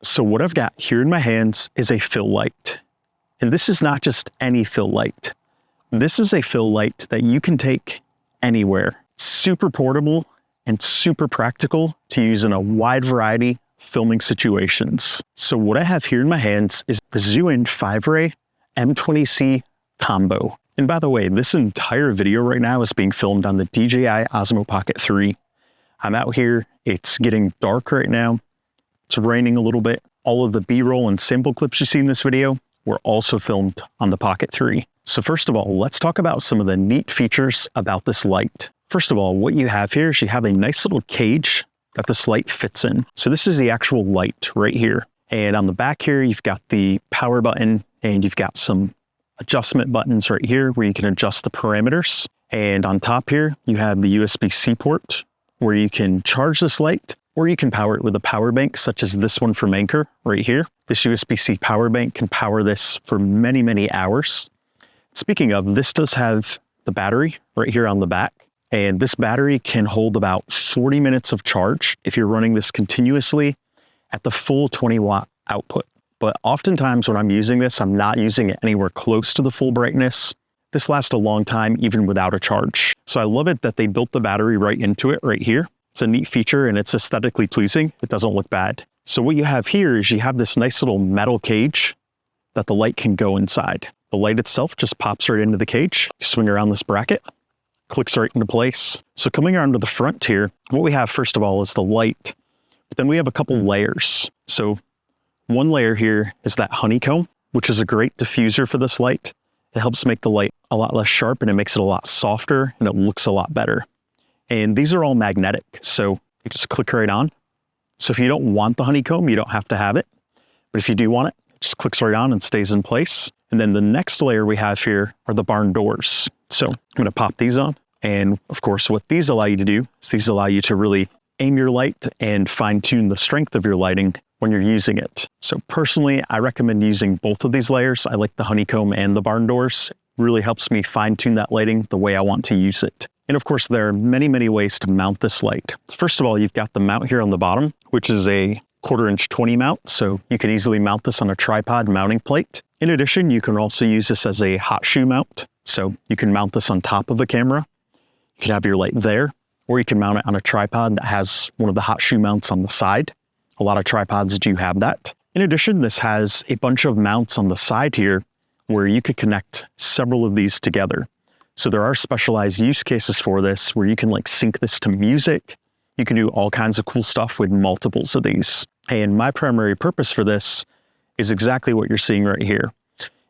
So what I've got here in my hands is a fill light. And this is not just any fill light. This is a fill light that you can take anywhere. Super portable and super practical to use in a wide variety of filming situations. So what I have here in my hands is the Zhiyun 5-ray M20C combo. And by the way, this entire video right now is being filmed on the DJI Osmo Pocket 3. I'm out here, it's getting dark right now. It's raining a little bit. All of the B-roll and sample clips you see in this video were also filmed on the Pocket 3. So first of all, let's talk about some of the neat features about this light. First of all, what you have here is you have a nice little cage that this light fits in. So this is the actual light right here. And on the back here, you've got the power button and you've got some adjustment buttons right here where you can adjust the parameters. And on top here, you have the USB-C port where you can charge this light, or you can power it with a power bank such as this one from Anker right here. This USB-C power bank can power this for many, many hours. Speaking of, this does have the battery right here on the back, and this battery can hold about 40 minutes of charge if you're running this continuously at the full 20-watt output. But oftentimes when I'm using this, I'm not using it anywhere close to the full brightness. This lasts a long time even without a charge. So I love it that they built the battery right into it right here. It's a neat feature and it's aesthetically pleasing. It doesn't look bad. So what you have here is you have this nice little metal cage that the light can go inside. The light itself just pops right into the cage. You swing around this bracket, clicks right into place. So coming around to the front here, what we have first of all is the light, but then we have a couple layers. So one layer here is that honeycomb, which is a great diffuser for this light. It helps make the light a lot less sharp and it makes it a lot softer and it looks a lot better. And these are all magnetic, so you just click right on. So if you don't want the honeycomb, you don't have to have it. But if you do want it, it just clicks right on and stays in place. And then the next layer we have here are the barn doors. So I'm gonna pop these on. And of course, what these allow you to do is these allow you to really aim your light and fine tune the strength of your lighting when you're using it. So personally, I recommend using both of these layers. I like the honeycomb and the barn doors. It really helps me fine tune that lighting the way I want to use it. And of course, there are many, many ways to mount this light. First of all, you've got the mount here on the bottom, which is a 1/4" 20 mount. So you can easily mount this on a tripod mounting plate. In addition, you can also use this as a hot shoe mount. So you can mount this on top of a camera. You can have your light there, or you can mount it on a tripod that has one of the hot shoe mounts on the side. A lot of tripods do have that. In addition, this has a bunch of mounts on the side here where you could connect several of these together. So there are specialized use cases for this where you can like sync this to music. You can do all kinds of cool stuff with multiples of these. And my primary purpose for this is exactly what you're seeing right here.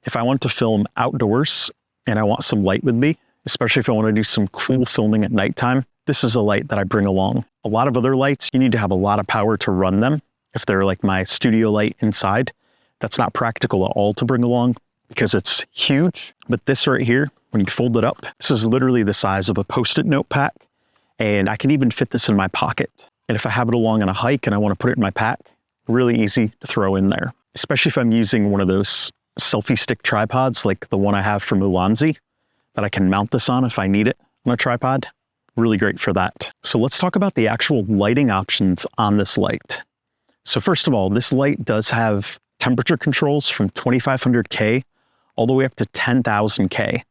If I want to film outdoors and I want some light with me, especially if I want to do some cool filming at nighttime, this is a light that I bring along. A lot of other lights, you need to have a lot of power to run them. If they're like my studio light inside, that's not practical at all to bring along because it's huge. But this right here, when you fold it up, this is literally the size of a Post-it note pack. And I can even fit this in my pocket. And if I have it along on a hike and I want to put it in my pack, really easy to throw in there. Especially if I'm using one of those selfie stick tripods like the one I have from Ulanzi that I can mount this on if I need it on a tripod. Really great for that. So let's talk about the actual lighting options on this light. So first of all, this light does have temperature controls from 2500K all the way up to 10,000K.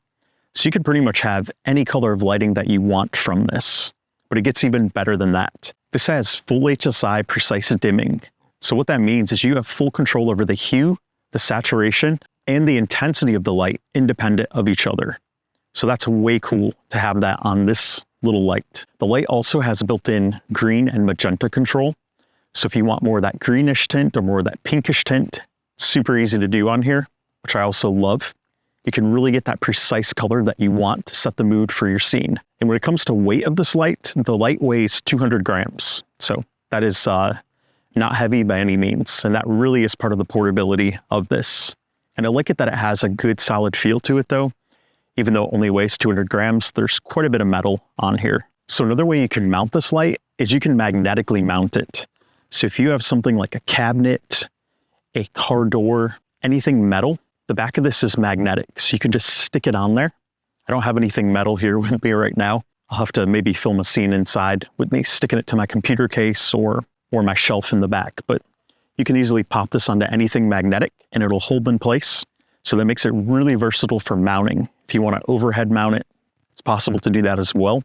So you could pretty much have any color of lighting that you want from this, but it gets even better than that. This has full HSI precise dimming. So what that means is you have full control over the hue, the saturation, and the intensity of the light independent of each other. So that's way cool to have that on this little light. The light also has built-in green and magenta control. So if you want more of that greenish tint or more of that pinkish tint, super easy to do on here, which I also love. You can really get that precise color that you want to set the mood for your scene. And when it comes to weight of this light, the light weighs 200 grams. So that is not heavy by any means. And that really is part of the portability of this. And I like it that it has a good solid feel to it though. Even though it only weighs 200 grams, there's quite a bit of metal on here. So another way you can mount this light is you can magnetically mount it. So if you have something like a cabinet, a car door, anything metal, the back of this is magnetic. So you can just stick it on there. I don't have anything metal here with me right now. I'll have to maybe film a scene inside with me sticking it to my computer case or my shelf in the back. But You can easily pop this onto anything magnetic and it'll hold in place. So that makes it really versatile for mounting. If you want to overhead mount it, it's possible to do that as well,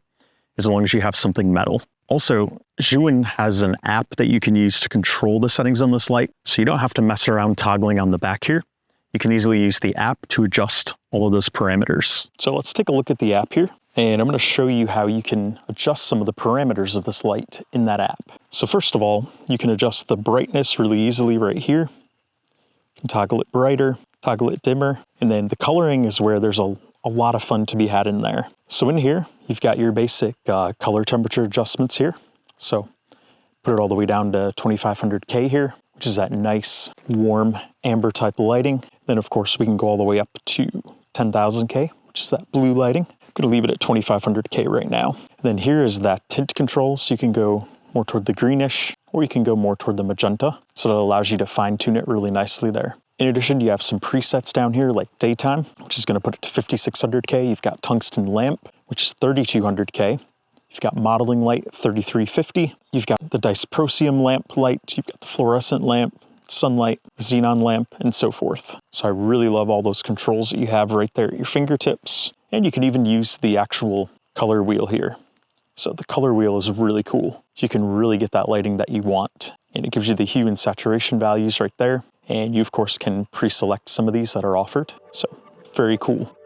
as long as you have something metal. Also, Zhiyun has an app that you can use to control the settings on this light, so you don't have to mess around toggling on the back here. You can easily use the app to adjust all of those parameters. So let's take a look at the app here, and I'm going to show you how you can adjust some of the parameters of this light in that app. So first of all, you can adjust the brightness really easily right here. You can toggle it brighter, toggle it dimmer, and then the coloring is where there's a lot of fun to be had in there. So in here, you've got your basic color temperature adjustments here. So put it all the way down to 2500K here, which is that nice, warm, amber type of lighting. Then of course we can go all the way up to 10,000K, which is that blue lighting. I'm gonna leave it at 2500K right now. And then here is that tint control, so you can go more toward the greenish, or you can go more toward the magenta. So that allows you to fine tune it really nicely there. In addition, you have some presets down here like daytime, which is gonna put it to 5600K. You've got tungsten lamp, which is 3200K. You've got modeling light, 3350. You've got the dysprosium lamp light. You've got the fluorescent lamp, sunlight, xenon lamp, and so forth. So I really love all those controls that you have right there at your fingertips. And you can even use the actual color wheel here. So the color wheel is really cool. You can really get that lighting that you want. And it gives you the hue and saturation values right there. And you of course can pre-select some of these that are offered. So very cool.